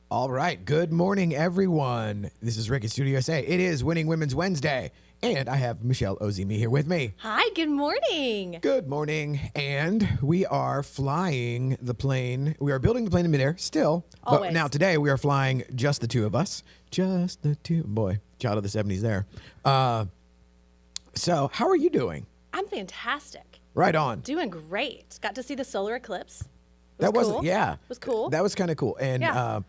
All right. Good morning, everyone. This is Rick at Studio USA. It is Winning Women's Wednesday, and I have Michelle Ozimi here with me. Hi, good morning. Good morning. And we are flying the plane. We are building the plane in midair still. Always. But now today we are flying just the two of us. Just the two. Boy, child of the 70s there. So how are you doing? I'm fantastic. Right on. Doing great. Got to see the solar eclipse. That wasn't, cool. yeah. It was cool. That was kind of cool. And Yeah.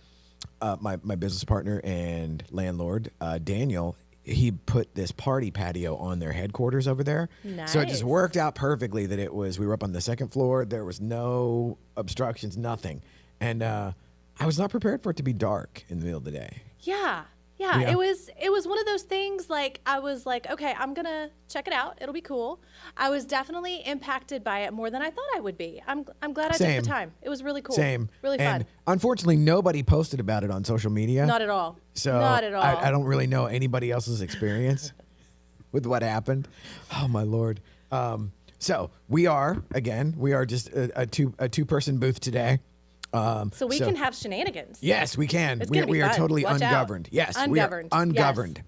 my business partner and landlord, Daniel, he put this party patio on their headquarters over there. So it just Nice. worked out perfectly that we were up on the second floor. There was no obstructions, nothing. And I was not prepared for it to be dark in the middle of the day. Yeah. Yeah. It was one of those things like I was like, okay, I'm going to check it out. It'll be cool. I was definitely impacted by it more than I thought I would be. I'm glad I Same. took the time. It was really cool. Same. Really fun. And unfortunately, nobody posted about it on social media. Not at all. So Not at all. I don't really know anybody else's experience with what happened. Oh my Lord. So we are just a two-person booth today. So we can have shenanigans. Yes, we can. It's We gonna be are fun. totally Watch out. ungoverned. Yes, Ungoverned. we are ungoverned.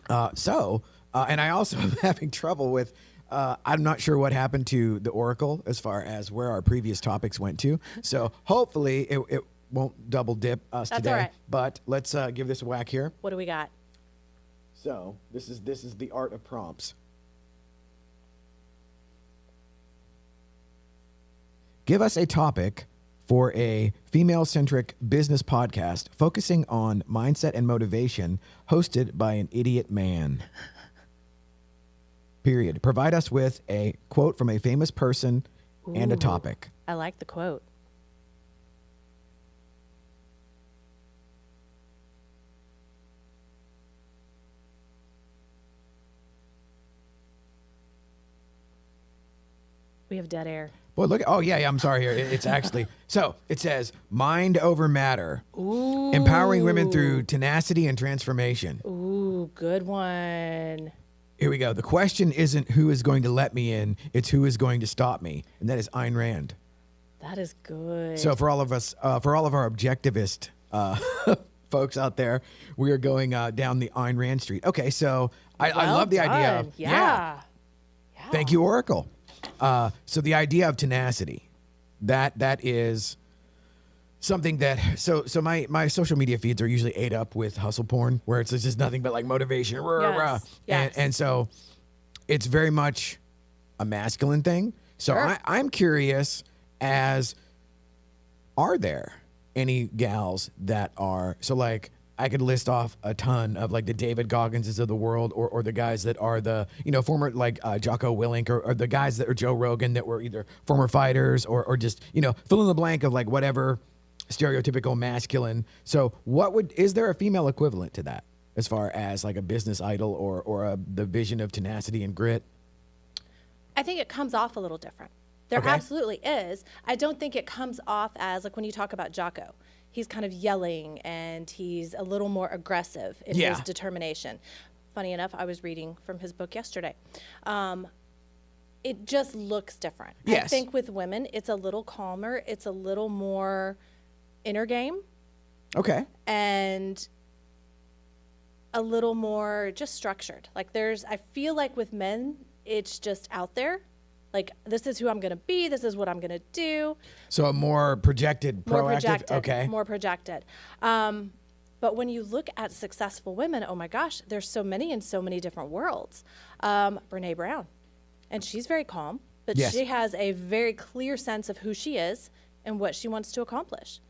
And I also am having trouble with. I'm not sure what happened to the Oracle as far as where our previous topics went to. So hopefully it won't double dip us That's today. all right. But let's give this a whack here. What do we got? So this is the art of prompts. Give us a topic for a female-centric business podcast focusing on mindset and motivation, hosted by an idiot man. Period. Provide us with a quote from a famous person and a Ooh. topic. I like the quote. We have dead air. Boy, look. Oh, yeah. I'm sorry here. It's actually. So it says mind over matter. Ooh. Empowering women through tenacity and transformation. Ooh, good one. Here we go. The question isn't who is going to let me in, it's who is going to stop me. And that is Ayn Rand. That is good. So for all of us, for all of our objectivist folks out there, we are going down the Ayn Rand street. Okay, so I Well love the idea done. of, Yeah. Thank you, Oracle. So the idea of tenacity, that is something that, so my social media feeds are usually ate up with hustle porn, where it's just nothing but like motivation. Rah, Yes. rah. Yes. And so it's very much a masculine thing. So Sure. I'm curious as, are there any gals that are, so like, I could list off a ton of like the David Gogginses of the world, or the guys that are the, former like Jocko Willink, or the guys that are Joe Rogan that were either former fighters or just, fill in the blank of like whatever stereotypical masculine. So is there a female equivalent to that as far as like a business idol or the vision of tenacity and grit? I think it comes off a little different. There Okay. absolutely is. I don't think it comes off as like when you talk about Jocko. He's kind of yelling and he's a little more aggressive in Yeah. his determination. Funny enough, I was reading from his book yesterday. It just looks different. I Yes. think with women, it's a little calmer. It's a little more inner game Okay. and a little more just structured. Like I feel like with men, it's just out there. Like, this is who I'm going to be. This is what I'm going to do. So a more projected, More proactive. projected. Okay. More projected. But when you look at successful women, oh my gosh, there's so many in so many different worlds. Brene Brown. And she's very calm, but Yes. she has a very clear sense of who she is and what she wants to accomplish.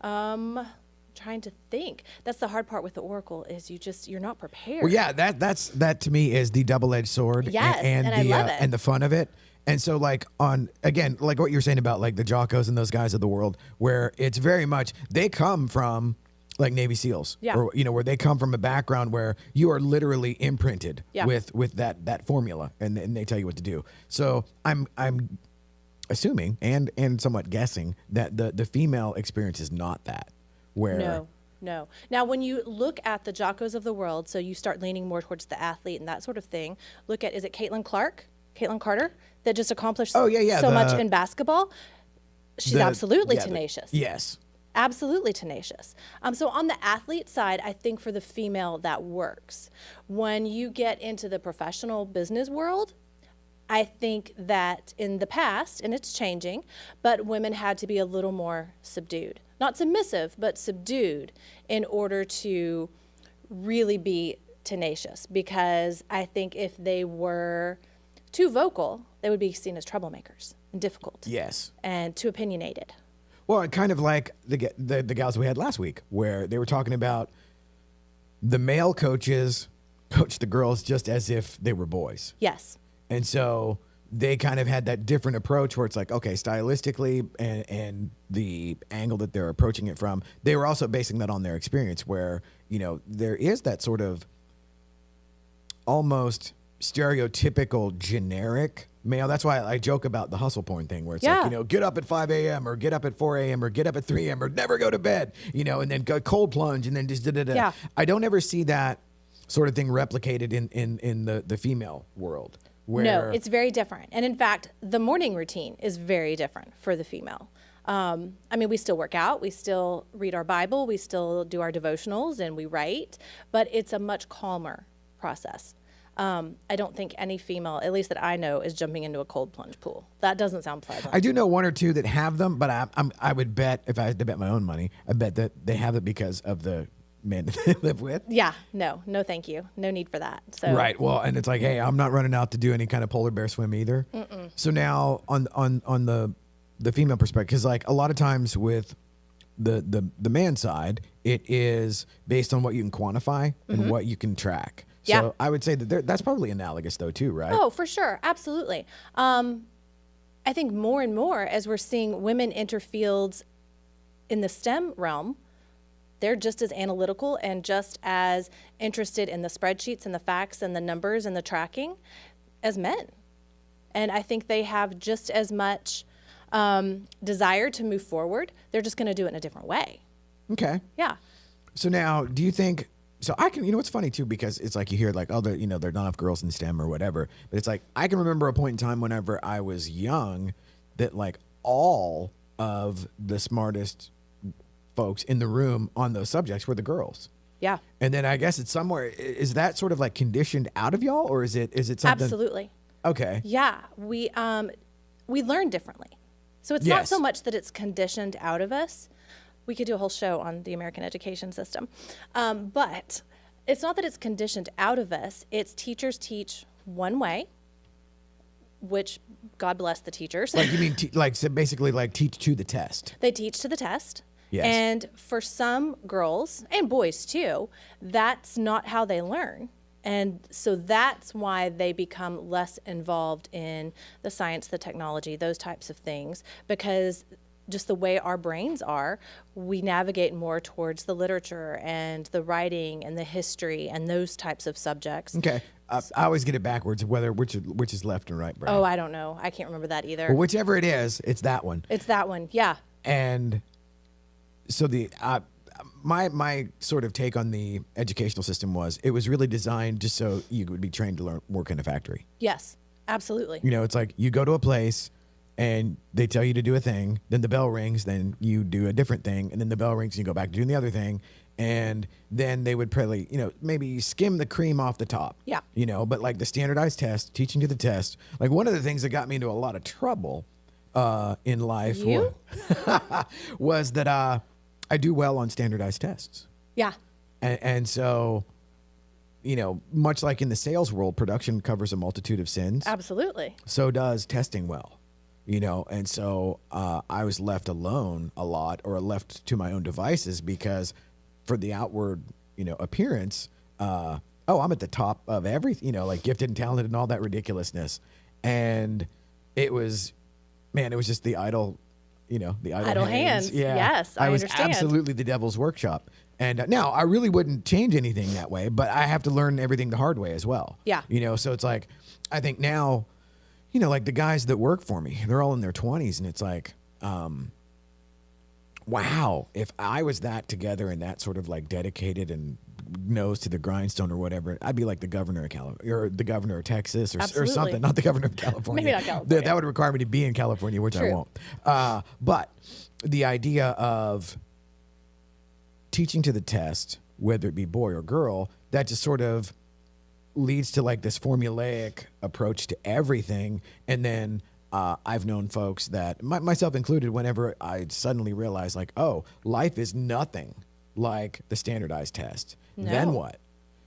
Trying to think. That's the hard part with the Oracle is you're not prepared. Well, yeah, that to me is the double-edged sword. Yes, and I the love it. and the fun of it. And so, like like what you're saying about like the Jockos and those guys of the world, where it's very much they come from like Navy SEALs, Yeah. or where they come from a background where you are literally imprinted Yeah. with that formula, and they tell you what to do. So I'm assuming and somewhat guessing that the female experience is not that. Where No. Now, when you look at the Jockos of the world, so you start leaning more towards the athlete and that sort of thing, look at, is it Caitlin Carter, that just accomplished so much in basketball? She's absolutely tenacious. Yes. Absolutely tenacious. So on the athlete side, I think for the female that works. When you get into the professional business world, I think that in the past, and it's changing, but women had to be a little more subdued. Not submissive, but subdued in order to really be tenacious. Because I think if they were too vocal, they would be seen as troublemakers and difficult. Yes. And too opinionated. Well, kind of like the gals we had last week, where they were talking about the male coaches coach the girls just as if they were boys. Yes. And so they kind of had that different approach where it's like, okay, stylistically and the angle that they're approaching it from, they were also basing that on their experience where, you know, there is that sort of almost stereotypical generic male. That's why I joke about the hustle porn thing where it's like, you know, get up at 5 a.m. or get up at 4 a.m. or get up at 3 a.m. or never go to bed, you know, and then go cold plunge and then just da-da-da. Yeah. I don't ever see that sort of thing replicated in the female world. Where No, it's very different. And in fact, the morning routine is very different for the female. I mean, we still work out, we still read our Bible, we still do our devotionals and we write, but it's a much calmer process. I don't think any female, at least that I know, is jumping into a cold plunge pool. That doesn't sound pleasant. I do know one or two that have them, but I would bet, if I had to bet my own money, I bet that they have it because of the men that they live with. Yeah, no, thank you. No need for that. So Right. Well, and it's like, hey, I'm not running out to do any kind of polar bear swim either. So now on the female perspective, because like a lot of times with the man side, it is based on what you can quantify and what you can track. So Yeah. I would say that that's probably analogous though too, right? Oh, for sure. Absolutely. I think more and more as we're seeing women enter fields in the STEM realm, they're just as analytical and just as interested in the spreadsheets and the facts and the numbers and the tracking as men. And I think they have just as much desire to move forward. They're just going to do it in a different way. Okay. Yeah. So now, do you think? So I can, you know, it's funny too because it's like you hear like, oh, you know, there are not enough girls in STEM or whatever. But it's like I can remember a point in time whenever I was young that like all of the smartest folks in the room on those subjects were the girls. Yeah. And then I guess it's somewhere. Is that sort of like conditioned out of y'all, or is it something? Absolutely. Okay. Yeah. We learn differently. So it's not so much that it's conditioned out of us. We could do a whole show on the American education system. But it's not that it's conditioned out of us. It's teachers teach one way, which God bless the teachers. Like you mean so basically like teach to the test. They teach to the test. Yes. And for some girls and boys too, that's not how they learn. And so that's why they become less involved in the science, the technology, those types of things, because just the way our brains are, we navigate more towards the literature and the writing and the history and those types of subjects. Okay. I always get it backwards, which is left and right brain. Oh, I don't know. I can't remember that either. Well, whichever it is, it's that one. It's that one. Yeah. And so my sort of take on the educational system was it was really designed just so you would be trained to work in a factory. Yes, absolutely. You know, it's like you go to a place and they tell you to do a thing, then the bell rings, then you do a different thing, and then the bell rings and you go back to doing the other thing. And then they would probably, you know, maybe skim the cream off the top. Yeah. You know, but like the standardized test, teaching to the test, like one of the things that got me into a lot of trouble in life was that I do well on standardized tests. Yeah. And so, you know, much like in the sales world, production covers a multitude of sins. Absolutely. So does testing well, you know. And so I was left alone a lot, or left to my own devices, because for the outward, you know, appearance, I'm at the top of everything, you know, like gifted and talented and all that ridiculousness. And it was just the idle, you know, the idle hands. Yeah. Yes, I was understand. Absolutely the devil's workshop. And now I really wouldn't change anything that way, but I have to learn everything the hard way as well. Yeah. You know, so it's like, I think now, you know, like the guys that work for me, they're all in their 20s, and it's like, wow, if I was that together and that sort of like dedicated and nose to the grindstone or whatever, I'd be like the governor of California, or the governor of Texas, or something. Not the governor of California. Maybe not California. That would require me to be in California, which I True. won't. But the idea of teaching to the test, whether it be boy or girl, that just sort of leads to like this formulaic approach to everything. And then I've known folks that, myself included, whenever I suddenly realized like, oh, life is nothing like the standardized test. No. Then what?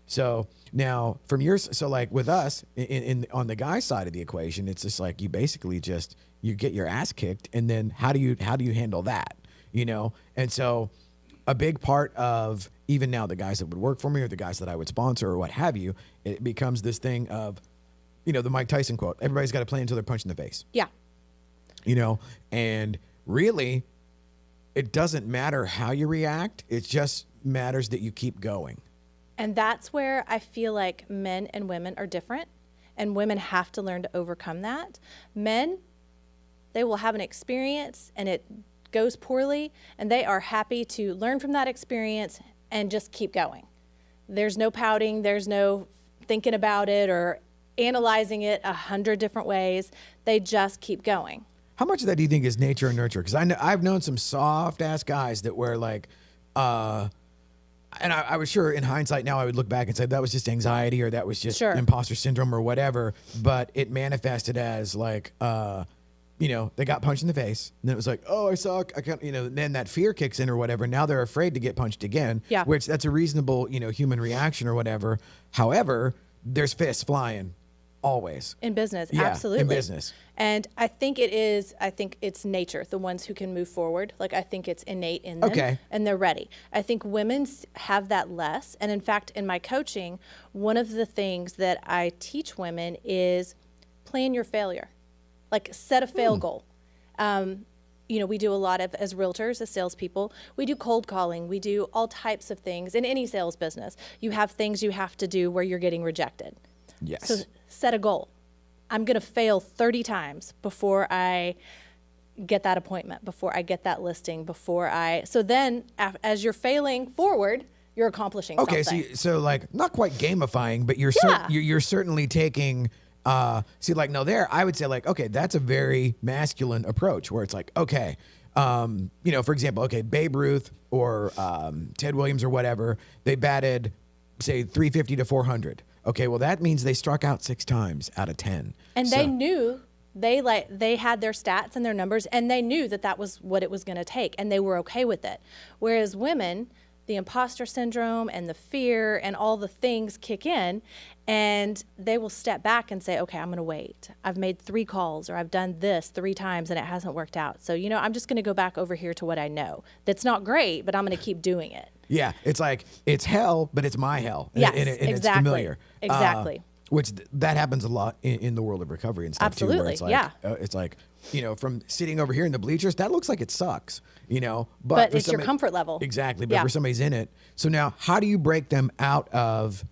So now from yours, so like with us in on the guy side of the equation, it's just like you basically just, you get your ass kicked, and then how do you handle that? You know? And so a big part of even now the guys that would work for me or the guys that I would sponsor or what have you, it becomes this thing of, you know, the Mike Tyson quote, everybody's got to play until they're punched in the face. Yeah. You know, and really it doesn't matter how you react. It just matters that you keep going. And that's where I feel like men and women are different, and women have to learn to overcome that. Men, they will have an experience and it goes poorly, and they are happy to learn from that experience and just keep going. There's no pouting, there's no thinking about it or analyzing it 100 different ways. They just keep going. How much of that do you think is nature and nurture? Because I've known some soft ass guys that were like, and I was sure in hindsight now I would look back and say that was just anxiety or that was just imposter syndrome or whatever, but it manifested as like, you know, they got punched in the face, and then it was like, oh, I suck. I can't, you know, then that fear kicks in or whatever. Now they're afraid to get punched again, which that's a reasonable, you know, human reaction or whatever. However, there's fists flying always. In business, absolutely. In business. And I think it's nature, the ones who can move forward. Like, I think it's innate in them, and they're ready. I think women have that less. And in fact, in my coaching, one of the things that I teach women is plan your failure. Like, set a fail goal. You know, we do a lot of, as realtors, as salespeople, we do cold calling. We do all types of things. In any sales business, you have things you have to do where you're getting rejected. Yes. So set a goal. I'm going to fail 30 times before I get that appointment, before I get that listing, so then as you're failing forward, you're accomplishing something. Okay, so like not quite gamifying, but you're certainly taking I would say like, okay, that's a very masculine approach where it's like, okay, you know, for example, okay, Babe Ruth or Ted Williams or whatever, they batted say 350 to 400. Okay, well that means they struck out 6 times out of 10. And they knew they had their stats and their numbers, and they knew that was what it was going to take, and they were okay with it. Whereas women, the imposter syndrome and the fear and all the things kick in, and they will step back and say, okay, I'm going to wait. I've made 3 calls, or I've done this 3 times and it hasn't worked out. So, you know, I'm just going to go back over here to what I know. That's not great, but I'm going to keep doing it. Yeah, it's like, it's hell, but it's my hell. Yes, and exactly. It's familiar. Exactly. Which that happens a lot in the world of recovery and stuff. Absolutely, too. Where it's like, it's like, you know, from sitting over here in the bleachers, that looks like it sucks, you know. But it's your comfort level. Exactly, but for somebody's in it. So now, how do you break them out of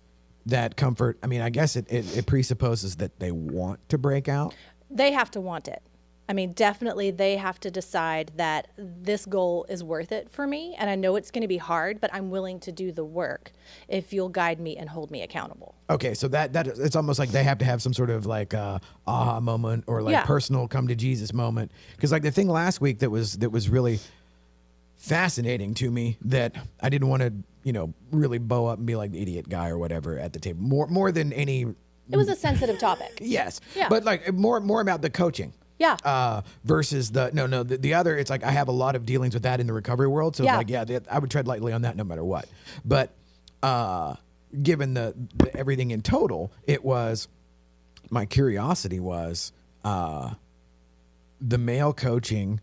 that comfort? I mean, I guess it presupposes that they want to break out. They have to want it. I mean, definitely they have to decide that this goal is worth it for me, and I know it's going to be hard, but I'm willing to do the work if you'll guide me and hold me accountable. Okay, so that it's almost like they have to have some sort of like aha moment or like personal come to Jesus moment. Because like the thing last week that was really fascinating to me that I didn't want to, you know, really bow up and be like the idiot guy or whatever at the table. More than any. It was a sensitive topic. Yes. Yeah. But like more about the coaching. Yeah. Versus the other, it's like I have a lot of dealings with that in the recovery world. So like, I would tread lightly on that no matter what. But given the everything in total, it was, my curiosity was the male coaching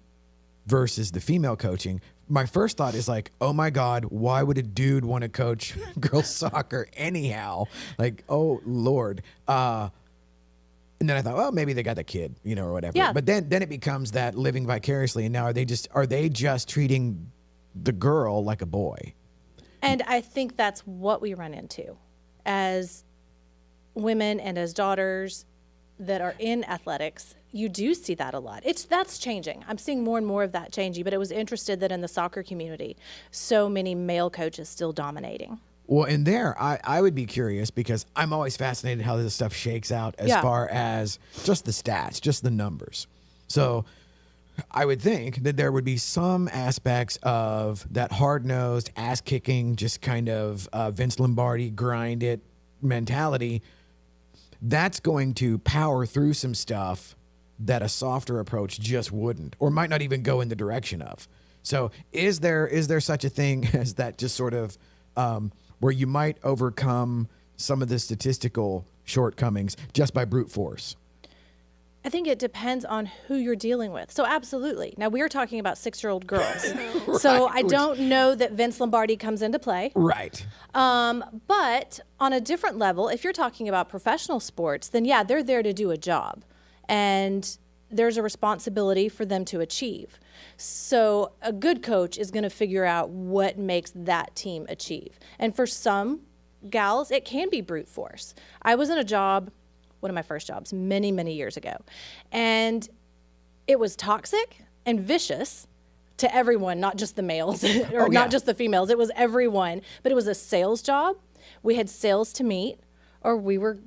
versus the female coaching. My first thought is like, oh my God, why would a dude want to coach girls soccer anyhow? Like, oh Lord. And then I thought, well, maybe they got the kid, you know, or whatever. Yeah. But then it becomes that living vicariously. And now are they just treating the girl like a boy? And I think that's what we run into as women and as daughters that are in athletics. You do see that a lot. That's changing. I'm seeing more and more of that changing. But I was interested that in the soccer community, so many male coaches still dominating. Well, in there, I would be curious because I'm always fascinated how this stuff shakes out as far as just the stats, just the numbers. So I would think that there would be some aspects of that hard-nosed, ass-kicking, just kind of Vince Lombardi grind it mentality. That's going to power through some stuff that a softer approach just wouldn't, or might not even go in the direction of. So is there such a thing as that, just sort of where you might overcome some of the statistical shortcomings just by brute force? I think it depends on who you're dealing with. So absolutely. Now we're talking about 6-year-old girls. Right. So I don't know that Vince Lombardi comes into play. Right. But on a different level, if you're talking about professional sports, then yeah, they're there to do a job. And there's a responsibility for them to achieve. So a good coach is going to figure out what makes that team achieve. And for some gals, it can be brute force. I was in a job, one of my first jobs, many, many years ago. And it was toxic and vicious to everyone, not just the males or not just the females. It was everyone. But it was a sales job. We had sales to meet, or we were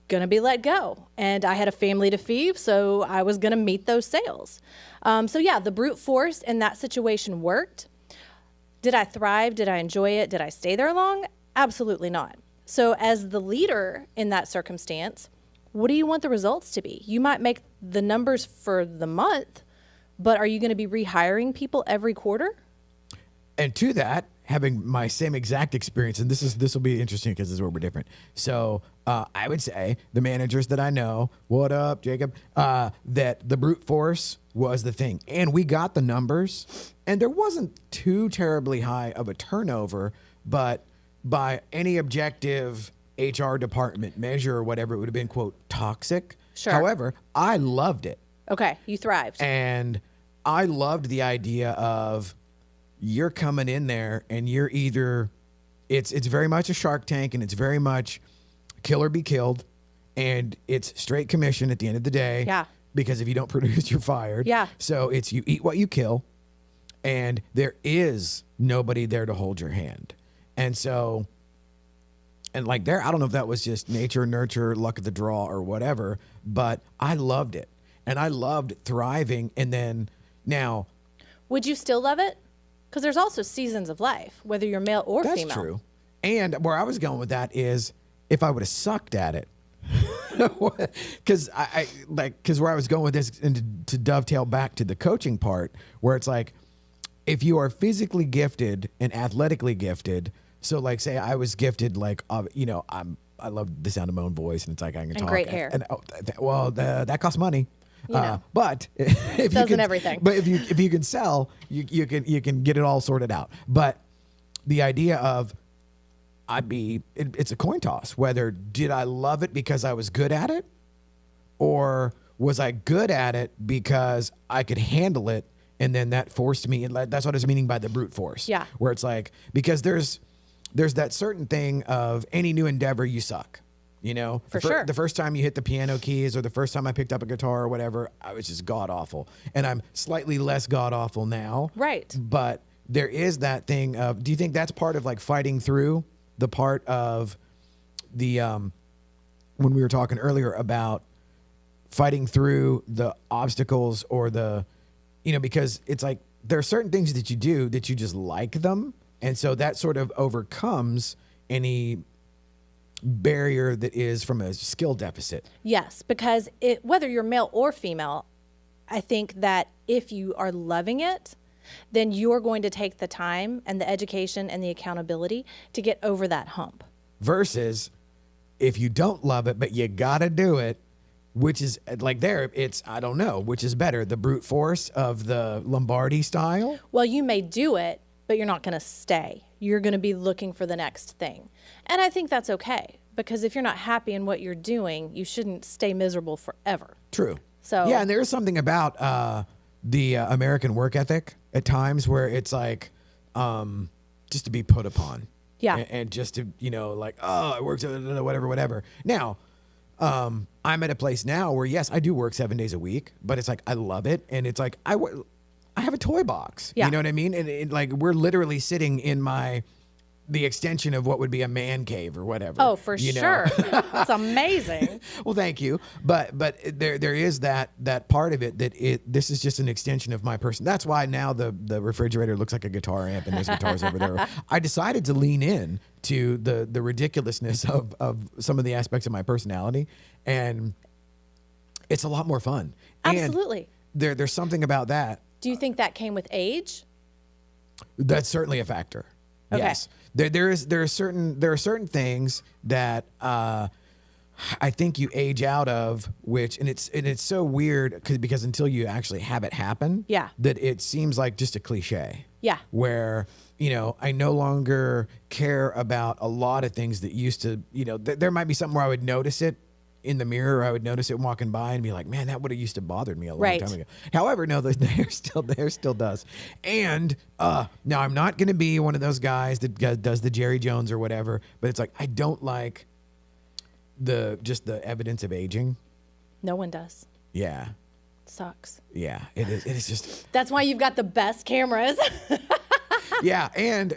going to be let go. And I had a family to feed, so I was going to meet those sales. So yeah, the brute force in that situation worked. Did I thrive? Did I enjoy it? Did I stay there long? Absolutely not. So as the leader in that circumstance, what do you want the results to be? You might make the numbers for the month, but are you going to be rehiring people every quarter? And to that, having my same exact experience, and this will be interesting because this is where we're different. So I would say the managers that I know, what up, Jacob, that the brute force was the thing. And we got the numbers, and there wasn't too terribly high of a turnover, but by any objective HR department measure or whatever, it would have been, quote, toxic. Sure. However, I loved it. Okay, you thrived. And I loved the idea of you're coming in there and you're either, it's very much a Shark Tank, and it's very much kill or be killed, and it's straight commission at the end of the day. Yeah. Because if you don't produce, you're fired. Yeah. So it's you eat what you kill, and there is nobody there to hold your hand. And so, and like there, I don't know if that was just nature, nurture, luck of the draw or whatever, but I loved it. And I loved thriving. And then now, would you still love it? Because there's also seasons of life, whether you're male or that's female. That's true. And where I was going with that is if I would have sucked at it, because because where I was going with this, and to dovetail back to the coaching part, where it's like, if you are physically gifted and athletically gifted, so like say I was gifted, like I love the sound of my own voice, and it's like I can talk. And great hair. That costs money. But if doesn't everything. But if you can sell, you can get it all sorted out. But the idea of it's a coin toss. Whether did I love it because I was good at it, or was I good at it because I could handle it, and then that forced me. And that's what I was meaning by the brute force. Yeah. Where it's like, because there's that certain thing of any new endeavor, you suck. You know, For sure. The first time you hit the piano keys, or the first time I picked up a guitar or whatever, I was just god awful. And I'm slightly less god awful now. Right. But there is that thing of, do you think that's part of like fighting through the part of the, when we were talking earlier about fighting through the obstacles or the, because it's like, there are certain things that you do that you just like them. And so that sort of overcomes any barrier that is from a skill deficit. Yes, because whether you're male or female, I think that if you are loving it, then you're going to take the time and the education and the accountability to get over that hump. Versus if you don't love it, but you got to do it, which is like I don't know, which is better, the brute force of the Lombardi style? Well, you may do it, but you're not going to stay. You're going to be looking for the next thing. And I think that's okay, because if you're not happy in what you're doing, you shouldn't stay miserable forever. True. So yeah, and there is something about the American work ethic at times where it's like just to be put upon. Yeah. And just to, like, oh, it works, whatever. Now, I'm at a place now where, yes, I do work 7 days a week, but it's like I love it. And it's like I have a toy box. Yeah. You know what I mean? And like we're literally sitting in my the extension of what would be a man cave or whatever. Oh, for you know? sure. It's amazing. Well, thank you. But there is that part of it that this is just an extension of my person. That's why now the refrigerator looks like a guitar amp and there's guitars over there. I decided to lean in to the ridiculousness of some of the aspects of my personality, and it's a lot more fun. Absolutely. And there's something about that. Do you think that came with age? That's certainly a factor. Okay. Yes. There are certain things that I think you age out of, which and it's so weird because until you actually have it happen, Yeah. that it seems like just a cliche. Yeah. Where, I no longer care about a lot of things that used to, there might be something where I would notice it in the mirror. I would notice it walking by and be like, man, that would have used to bothered me a long time ago. However, no, the hair still does. And now I'm not going to be one of those guys that does the Jerry Jones or whatever, but it's like, I don't like the evidence of aging. No one does. Yeah. It sucks. Yeah, it is. It is just. That's why you've got the best cameras. Yeah, and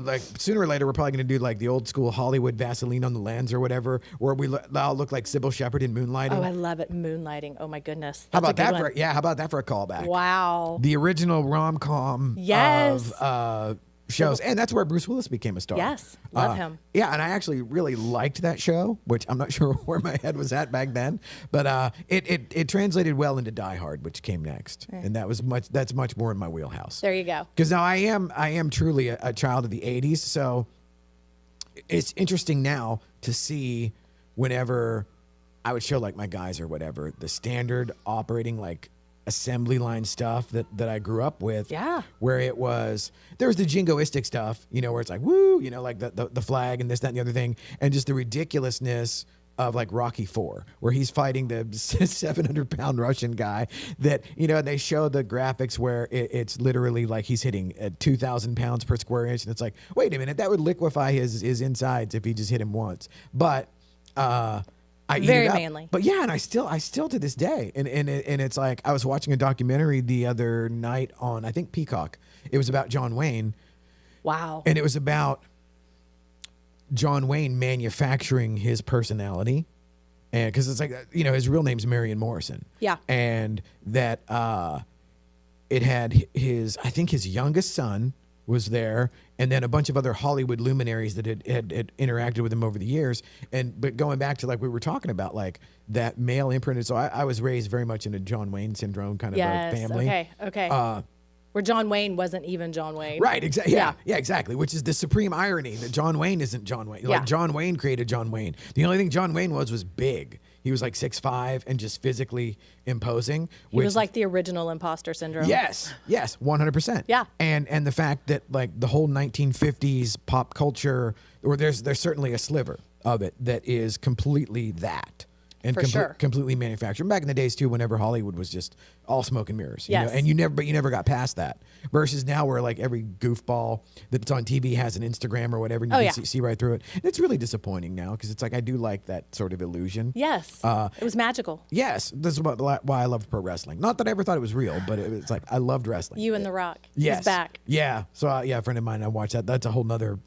like sooner or later we're probably going to do like the old school Hollywood Vaseline on the lens or whatever, where we all look like Sybil Shepherd in Moonlighting. Oh, I love it. Moonlighting. Oh my goodness. How That's about a good that? one. How about that for a callback? Wow. The original rom-com Yes. of shows, and that's where Bruce Willis became a star. Yes, love him. Yeah, and I actually really liked that show, which I'm not sure where my head was at back then, but it translated well into Die Hard, which came next, and that's much more in my wheelhouse. There you go. Because now I am truly a child of the '80s, so it's interesting now to see whenever I would show like my guys or whatever the standard operating like assembly line stuff that I grew up with. Yeah. Where there was the jingoistic stuff, where it's like, woo, like the flag and this, that, and the other thing. And just the ridiculousness of like Rocky IV, where he's fighting the 700-pound Russian guy that, they show the graphics where it's literally like he's hitting 2,000 pounds per square inch. And it's like, wait a minute, that would liquefy his insides if he just hit him once. But, I eat Very it up. manly. But yeah, and I still to this day, and it's like I was watching a documentary the other night on, I think, Peacock. It was about John Wayne. Wow. And it was about John Wayne manufacturing his personality, and because it's like his real name's Marion Morrison. Yeah. And that it had his youngest son was there, and then a bunch of other Hollywood luminaries that had interacted with him over the years. But going back to like we were talking about, like that male imprint. So I was raised very much in a John Wayne syndrome kind of a family. Okay. Where John Wayne wasn't even John Wayne. Right, exactly. Yeah, exactly. Which is the supreme irony that John Wayne isn't John Wayne. Like John Wayne created John Wayne. The only thing John Wayne was big. He was like 6'5" and just physically imposing. He was like the original imposter syndrome. Yes, 100%. Yeah. And the fact that like the whole 1950s pop culture, or there's certainly a sliver of it that is completely that. And For sure. completely manufactured. Back in the days too, whenever Hollywood was just all smoke and mirrors, Yes. and you never got past that. Versus now, where like every goofball that's on TV has an Instagram or whatever, and you can see right through it. And it's really disappointing now because it's like I do like that sort of illusion. Yes. It was magical. Yes, this is why I love pro wrestling. Not that I ever thought it was real, but it was like I loved wrestling. You and The Rock. Yes. He's back. Yeah. So a friend of mine, I watched that. That's a whole nother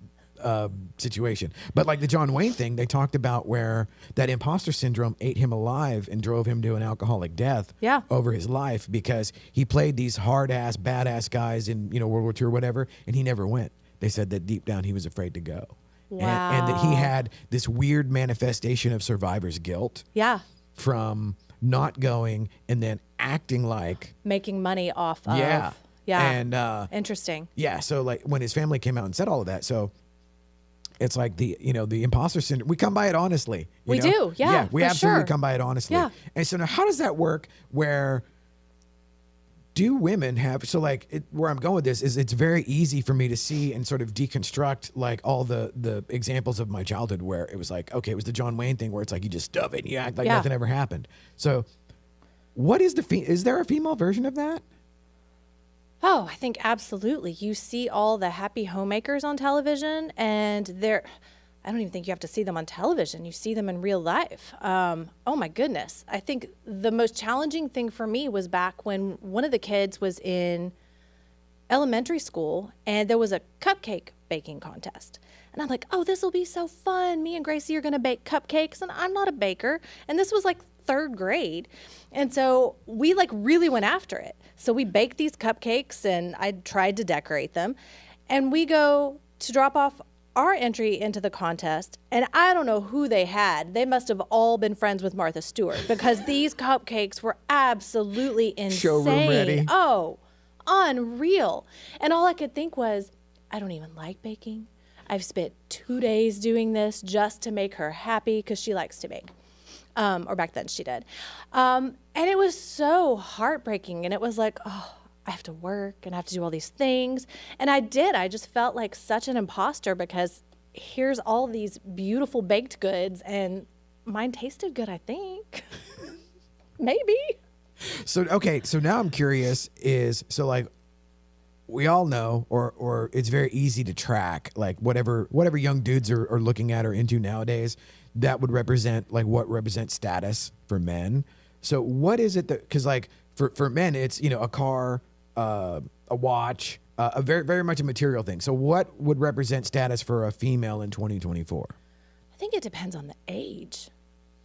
situation. But like the John Wayne thing, they talked about where that imposter syndrome ate him alive and drove him to an alcoholic death over his life because he played these hard ass, badass guys in World War II or whatever, and he never went. They said that deep down he was afraid to go. Wow. And that he had this weird manifestation of survivor's guilt. Yeah. From not going and then acting like making money off of. Yeah. And interesting. Yeah. So like when his family came out and said all of that, so it's like the imposter syndrome. We come by it honestly. We do. Yeah. Yeah. We absolutely sure. come by it honestly. Yeah. And so now how does that work where do women have, so like where I'm going with this is it's very easy for me to see and sort of deconstruct like all the examples of my childhood where it was like, okay, it was the John Wayne thing where it's like you just stuff it and you act like nothing ever happened. So what is is there a female version of that? Oh, I think absolutely. You see all the happy homemakers on television, and I don't even think you have to see them on television. You see them in real life. Oh my goodness. I think the most challenging thing for me was back when one of the kids was in elementary school and there was a cupcake baking contest. And I'm like, oh, this will be so fun. Me and Gracie are going to bake cupcakes. And I'm not a baker. And this was like 3rd grade. And so we like really went after it. So we baked these cupcakes and I tried to decorate them. And we go to drop off our entry into the contest, and I don't know who they had. They must have all been friends with Martha Stewart because these cupcakes were absolutely insane. Showroom ready. Oh, unreal. And all I could think was, I don't even like baking. I've spent 2 days doing this just to make her happy because she likes to bake. Or back then she did. And it was so heartbreaking. And it was like, oh, I have to work and I have to do all these things. And I did. I just felt like such an imposter because here's all these beautiful baked goods and mine tasted good, I think. Maybe. So, okay. So now I'm curious so like we all know, or it's very easy to track, like whatever young dudes are looking at or into nowadays, that would represent like what represents status for men. So what is it that, cause like for men, it's, a car, a watch, a very, very much a material thing. So what would represent status for a female in 2024? I think it depends on the age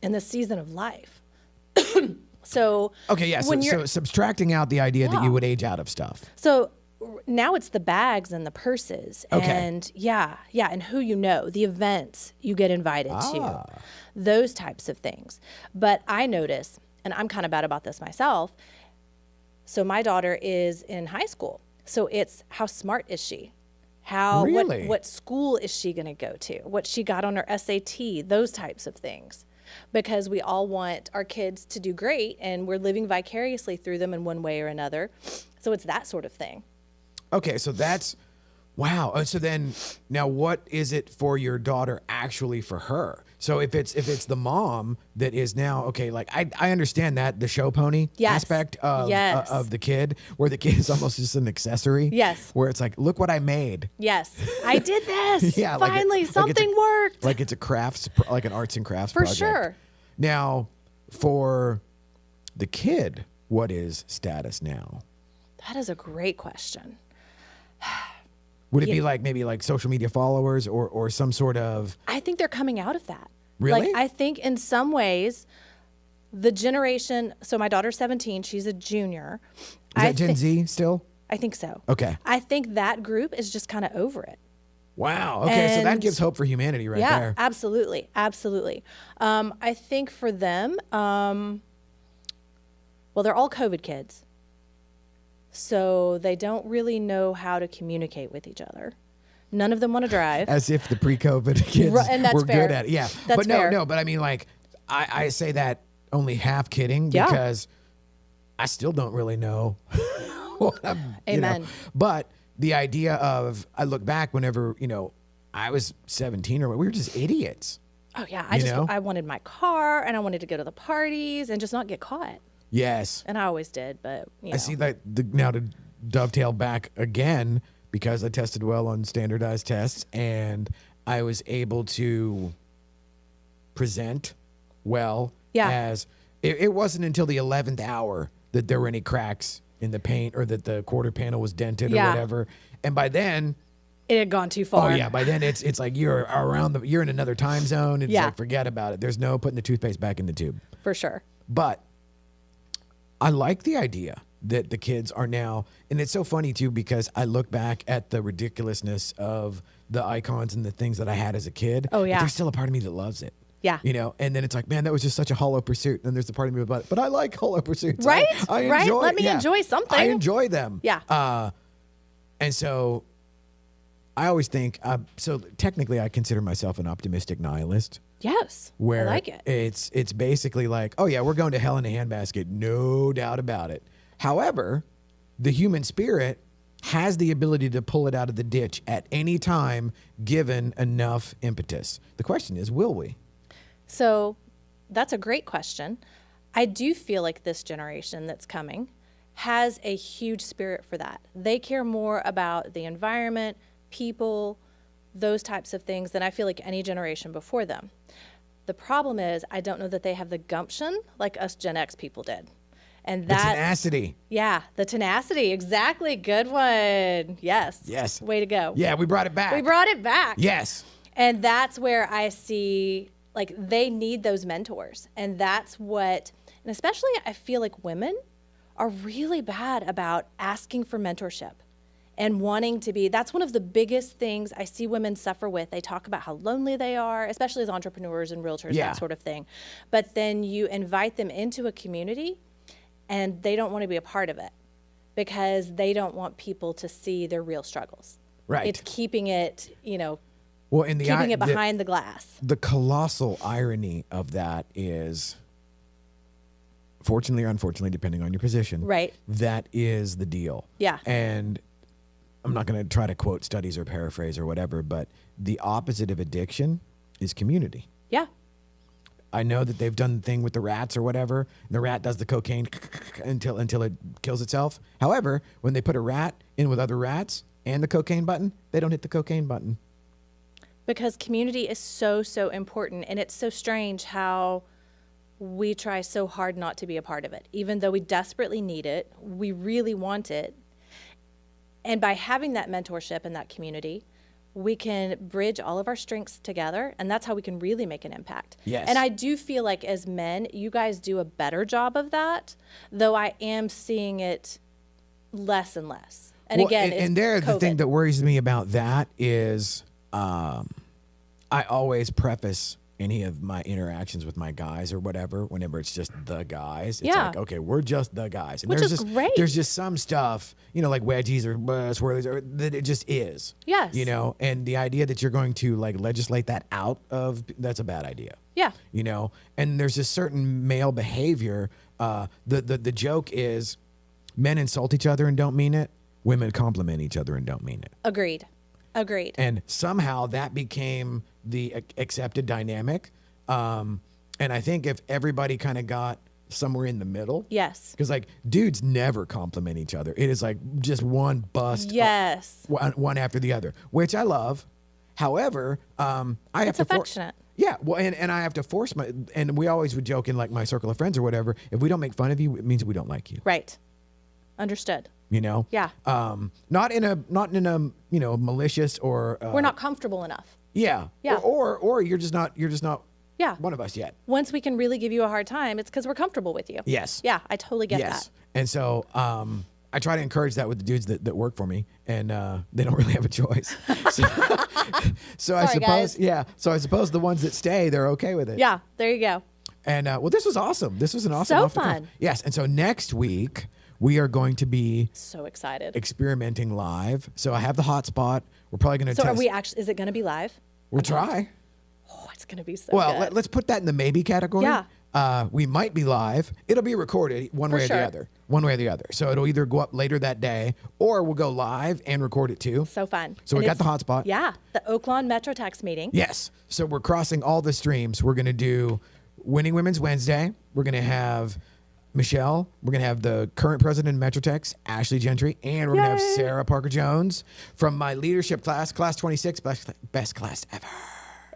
and the season of life. So okay, yeah. So subtracting out the idea that you would age out of stuff. So now it's the bags and the purses, okay. And and who the events you get invited to, those types of things. But I notice, and I'm kind of bad about this myself. So my daughter is in high school. So it's how smart is she? Really? What school is she going to go to? What she got on her SAT? Those types of things. Because we all want our kids to do great and we're living vicariously through them in one way or another. So it's that sort of thing. Okay, so that's, wow. So then, now what is it for your daughter actually for her? So if it's the mom that is now, okay, like I understand that, the show pony aspect of the kid, where the kid is almost just an accessory. Yes. Where it's like, look what I made. Yes, I did this. Yeah, finally something worked. Like it's a crafts, like an arts and crafts for project. sure. Now, for the kid, what is status now? That is a great question. Would it be like maybe like social media followers or some sort of? I think they're coming out of that. Really? Like, I think in some ways, the generation. So my daughter's 17; she's a junior. Is that Gen Z still? I think so. Okay. I think that group is just kind of over it. Wow. Okay, so that gives hope for humanity right there. Yeah, absolutely, absolutely. I think for them, well, they're all COVID kids. So they don't really know how to communicate with each other. None of them want to drive. As if the pre-COVID kids were fair. good at it. Yeah. That's but fair. No, but I mean, like, I say that only half kidding because I still don't really know what I'm, Amen. But the idea of, I look back whenever, I was 17 we were just idiots. Oh, yeah. I wanted my car and I wanted to go to the parties and just not get caught. Yes. And I always did, but I see that now to dovetail back again, because I tested well on standardized tests and I was able to present well. As it wasn't until the 11th hour that there were any cracks in the paint or that the quarter panel was dented or whatever. And by then it had gone too far. Oh yeah, by then it's like you're in another time zone. It's like, forget about it. There's no putting the toothpaste back in the tube. For sure. But I like the idea that the kids are now, and it's so funny too, because I look back at the ridiculousness of the icons and the things that I had as a kid. Oh yeah. But there's still a part of me that loves it. Yeah. And then it's like, man, that was just such a hollow pursuit. And there's the part of me, but I like hollow pursuits. Right? I right? enjoy, Let me enjoy something. I enjoy them. Yeah. And so I always think, so technically I consider myself an optimistic nihilist. Yes. Where I like it. It's basically like, oh yeah, we're going to hell in a handbasket. No doubt about it. However, the human spirit has the ability to pull it out of the ditch at any time, given enough impetus. The question is, will we? So that's a great question. I do feel like this generation that's coming has a huge spirit for that. They care more about the environment, people, those types of things than I feel like any generation before them. The problem is I don't know that they have the gumption like us Gen X people did. And that the tenacity. Yeah, the tenacity. Exactly. Good one. Yes. Yes. Way to go. Yeah, we brought it back. We brought it back. Yes. And that's where I see, like, they need those mentors. And that's what, and especially I feel like women are really bad about asking for mentorship and wanting to be. That's one of the biggest things I see women suffer with. They talk about how lonely they are, especially as entrepreneurs and realtors, Yeah. that sort of thing. But then you invite them into a community and they don't want to be a part of it because they don't want people to see their real struggles. Right. It's keeping it, Well, in the keeping it behind the glass. The colossal irony of that is, fortunately or unfortunately, depending on your position, Right. that is the deal. Yeah. And I'm not going to try to quote studies or paraphrase or whatever, but the opposite of addiction is community. Yeah. I know that they've done the thing with the rats or whatever. And the rat does the cocaine until it kills itself. However, when they put a rat in with other rats and the cocaine button, they don't hit the cocaine button. Because community is so, so important. And it's so strange how we try so hard not to be a part of it. Even though we desperately need it, we really want it. And by having that mentorship and that community, we can bridge all of our strengths together. And that's how we can really make an impact. Yes. And I do feel like as men, you guys do a better job of that, though I am seeing it less and less. And Well, again, it's the thing COVID. that worries me about that is I always preface any of my interactions with my guys or whatever, whenever it's just the guys. It's Yeah. like, okay, we're just the guys. And Which there's is just, great. There's just some stuff, like wedgies or swirlies, or that it just is. Yes. And the idea that you're going to like legislate that out of, that's a bad idea. Yeah. And there's a certain male behavior. The joke is men insult each other and don't mean it. Women compliment each other and don't mean it. Agreed. And somehow that became the accepted dynamic. And I think if everybody kind of got somewhere in the middle. Yes. Because like dudes never compliment each other. It is like just one bust. Yes. One after the other, which I love. However, I have It's to affectionate. Yeah, well, and I have to force and we always would joke in like my circle of friends or whatever, if we don't make fun of you, it means we don't like you. Right. Understood. Yeah. Not in a malicious or We're not comfortable enough. Yeah. Yeah. Or you're just not Yeah. one of us yet. Once we can really give you a hard time, it's because we're comfortable with you. Yes. Yeah, I totally get that. And so I try to encourage that with the dudes that work for me, and they don't really have a choice. So I Sorry, suppose, guys. So I suppose the ones that stay, they're okay with it. Yeah, there you go. And well, this was awesome. This was an awesome. So off the cuff. fun. Yes. And so next week we are going to be So excited. experimenting live. So I have the hotspot. We're probably going to So test. are we actually, is it going to be live? We'll try. Oh, it's going to be so Well, good. let's put that in the maybe category. Yeah. We might be live. It'll be recorded one For way or sure. the other. One way or the other. So it'll either go up later that day or we'll go live and record it too. So fun. So we And got the it's- hotspot. Yeah, the Oaklawn Metro Tax meeting. Yes. So we're crossing all the streams. We're going to do Winning Women's Wednesday. We're going to have Michelle. We're going to have the current president of Metrotex, Ashley Gentry. And we're going to have Yay. Sarah Parker Jones from my leadership class, class 26, best class ever.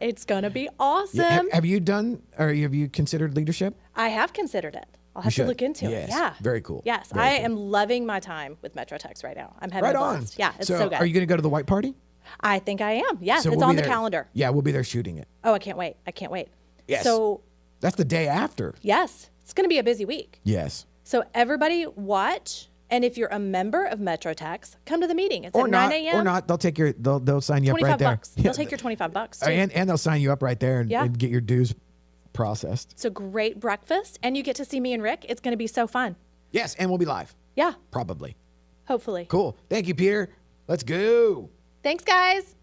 It's going to be awesome. Yeah, have you done, or have you considered leadership? I have considered it. I'll have to should. look into Yes. it. Yeah. Very cool. Yes. Very I cool. am loving my time with Metrotex right now. I'm having Right a on. blast. Yeah, it's so good. Are you going to go to the white party? I think I am. Yes, So it's we'll on be the there. calendar. Yeah, we'll be there shooting it. Oh, I can't wait. I can't wait. Yes. So, That's the day after. yes, it's going to be a busy week. Yes. So everybody watch, and if you're a member of Metrotex, come to the meeting. It's Or at not, 9 a.m. or not. They'll take they'll sign you up 25 right there. bucks. They'll take your 25 bucks too. And they'll sign you up right there Yeah. and get your dues processed. It's a great breakfast, and you get to see me and Rick. It's going to be so fun. Yes, and we'll be live. Yeah, Probably. hopefully. Cool. Thank you, Peter. Let's go. Thanks, guys.